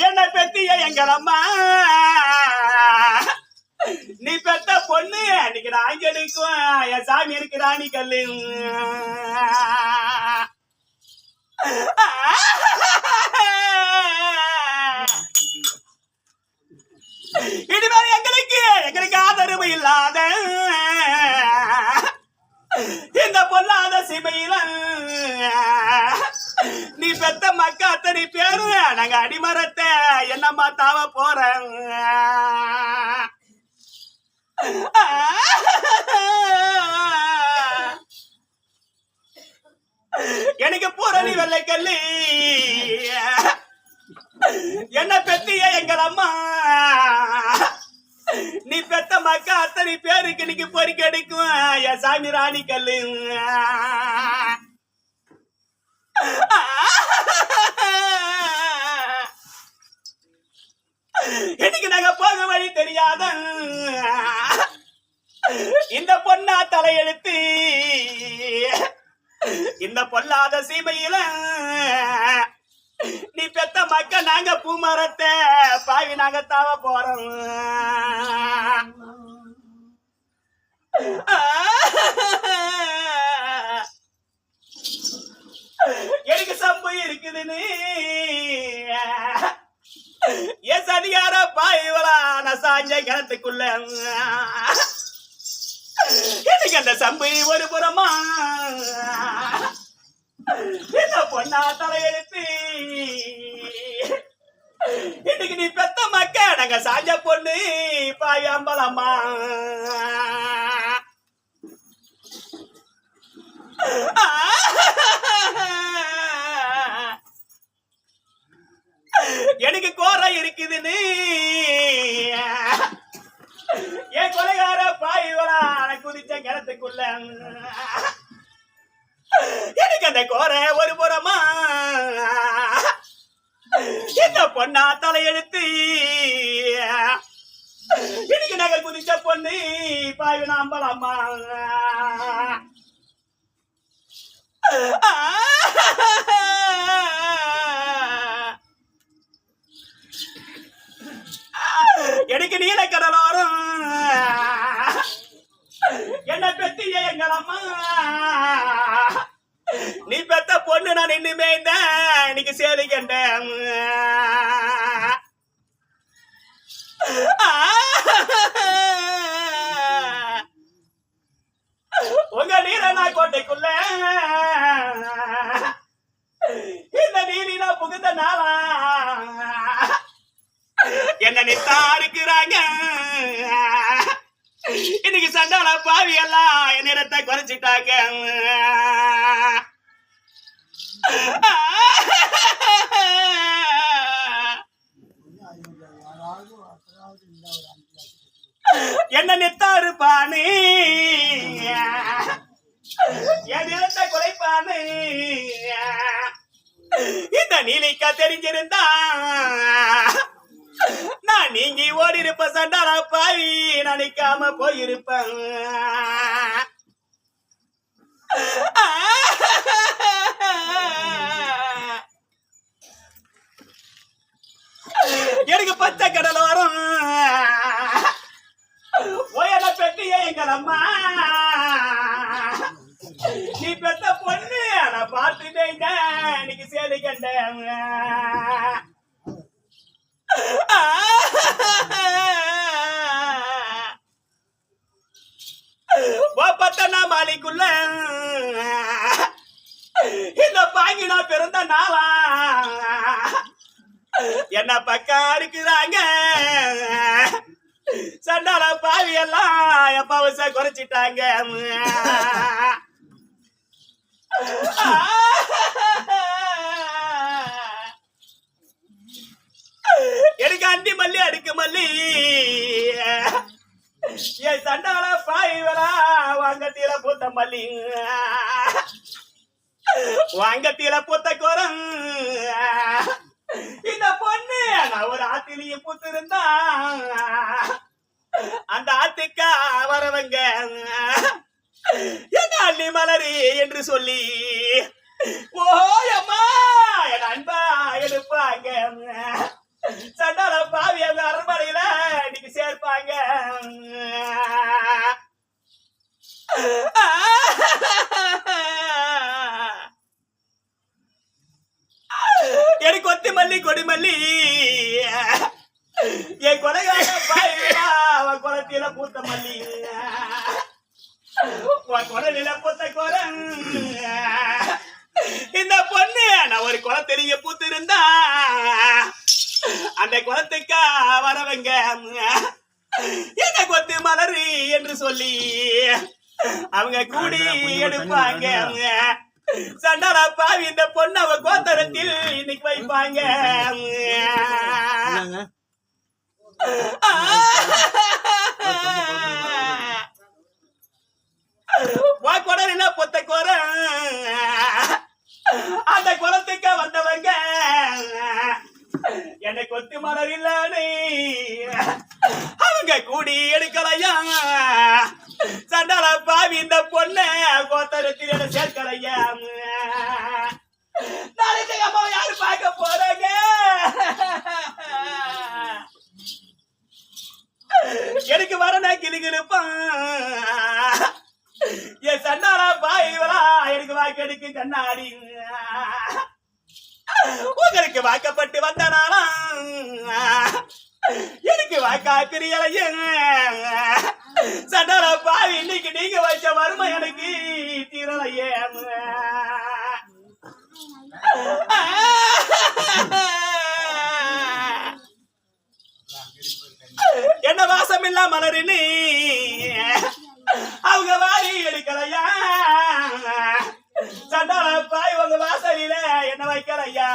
என்ன பெத்திய எங்கள் அம்மா நீ பெத்த பொண்ணு அன்னைக்கு நான் எடுக்கும் என் சாமி இருக்கு ராணி கல்லு இனிமேல் எங்களுக்கு ஆதரவு இல்லாத இந்த பொல்லாத சீமையில நீ பெத்த மக்கா அத்தனை பேரு நாங்க அடிமரத்தை என்னம்மா தாவ போறேன் எனக்கு பூரணி வெள்ளை கல்லி என்ன பெத்திய எங்கள் அம்மா நீ பெத்த மக்கா அத்தனை பேருக்கு இன்னைக்கு பொறிக்க எடுக்கும் என் சாமி ராணி கல்லு இன்னைக்கு நாங்க போக வழி தெரியாத இந்த பொண்ணா தலையெழுத்து இந்த பொல்லாத சீமையில நீ பெத்த மக்க நாங்க பூமரத்தை பாவி நாங்க தாவ போறோம் எனக்கு சம்பு இருக்குதுன்னு என் சதிகார பாய்வலா நான் சாஞ்ச கிணத்துக்குள்ள எனக்கு அந்த சம்பு ஒரு புறமா இந்த பொண்ணா தலையெழுத்து இன்னைக்கு நீ பெத்த மக்க நாங்க சாஞ்ச பொண்ணு பாய் அம்பலம்மா எனக்கு கோரை இருக்குதுன்னு என் கொலைகார பாய்வலா குதிச்ச கிணத்துக்குள்ள எனக்கு அந்த கோரை ஒரு புறமா இந்த பொண்ணா தலையெழுத்து இன்னைக்கு நகர் குதிச்ச பொண்ணு பாய் நம்பலாமா எனக்கு நீல கடலோரம் என்ன பெத்திய எங்கள் அம்மா நீ பெத்த பொண்ணு நான் இன்னுமே இந்த இன்னைக்கு சேரி கண்டேன் உங்க நீரனா கோட்டைக்குள்ள இந்த நீரினா புகுந்த நாளா என்ன நித்தா இருக்கிறாங்க இன்னைக்கு சண்டால பாவி எல்லாம் என் இடத்தை குறைச்சிட்டாங்க என்ன நித்தாரு பானு என் இடத்தை குறைப்பானு இந்த நீலிக்கா தெரிஞ்சிருந்தா நான் நீங்கி ஓடி இருப்ப சண்டால பாவி நினைக்காம போயிருப்பேன் எனக்கு பச்சை கடல் வரும் ஒயல பெட்டியே எங்கள் அம்மா நீ பெத்த பொண்ணு நான் பார்த்துட்டேங்க இன்னைக்கு சேலை கண்டேன் பத்தனா மாலிக்குள்ள இந்த பாங்கினா பிறந்த நாளா என்ன பக்கம் இருக்கிறாங்க சண்டால பாவி எல்லாம் என் பவச குறைச்சிட்டாங்க எனக்கு அண்டி மல்லி அடுக்கு மல்லி என் சண்டால பாய்வலா வாங்கத்தில பூத்த மல்லி வாங்கத்தில பூத்த கோரம் இந்த பொண்ணு நான் ஒரு ஆத்திலேயே பூத்து இருந்தா அந்த ஆத்துக்கா வரவங்க என்ன அள்ளி மலரி என்று சொல்லி ஓயம்மா என் அன்பா எடுப்பாங்க சண்டால பாவி அவங்க அரண்மனையில இன்னைக்கு சேர்ப்பாங்க. எனக்கு கொத்தி மல்லி கொடி மல்லி என் கொலைகார பாயிரா அவன் குளத்தில பூத்த மல்லி குடலில பூத்த குரம் இந்த பொண்ணு நான் ஒரு குளத்திலேயே பூத்து இருந்தா அந்த குளத்துக்கா வரவங்க என்ன கொத்து மலரி என்று சொல்லி அவங்க கூடி எடுப்பாங்க. சண்டால பாவி இந்த பொண்ணு அவ கோத்தரத்தில் இன்னைக்கு வைப்பாங்க. குடலில பொத்த குற அந்த குளத்துக்கு வந்தவங்க என்னை கொத்து மலர் இல்லனே அவங்க கூடி எடுக்கலையா. சண்டால பாவி இந்த பொண்ண கோத்தரத்தில் என்ன சேர்க்கலையா. நாளைக்கு அம்மா யாரு பார்க்க போறாங்க? எனக்கு வரனா கிளிகிருப்பான் என் சண்டால பாய்வரா எனக்கு வாக்கெடுக்கு கண்ணாடி உங்களுக்கு வாக்கப்பட்டு வந்தனாலா எனக்கு வாக்கா பிரியலைய சண்டால பாவி இன்னைக்கு நீங்க வச்ச வறுமை எனக்கு தீரலையே. என்ன வாசம் இல்ல மலரின்னு அவங்க வாரி எடுக்கலையா. சண்டால பாய் உங்க வாசலில என்ன வைக்கலையா.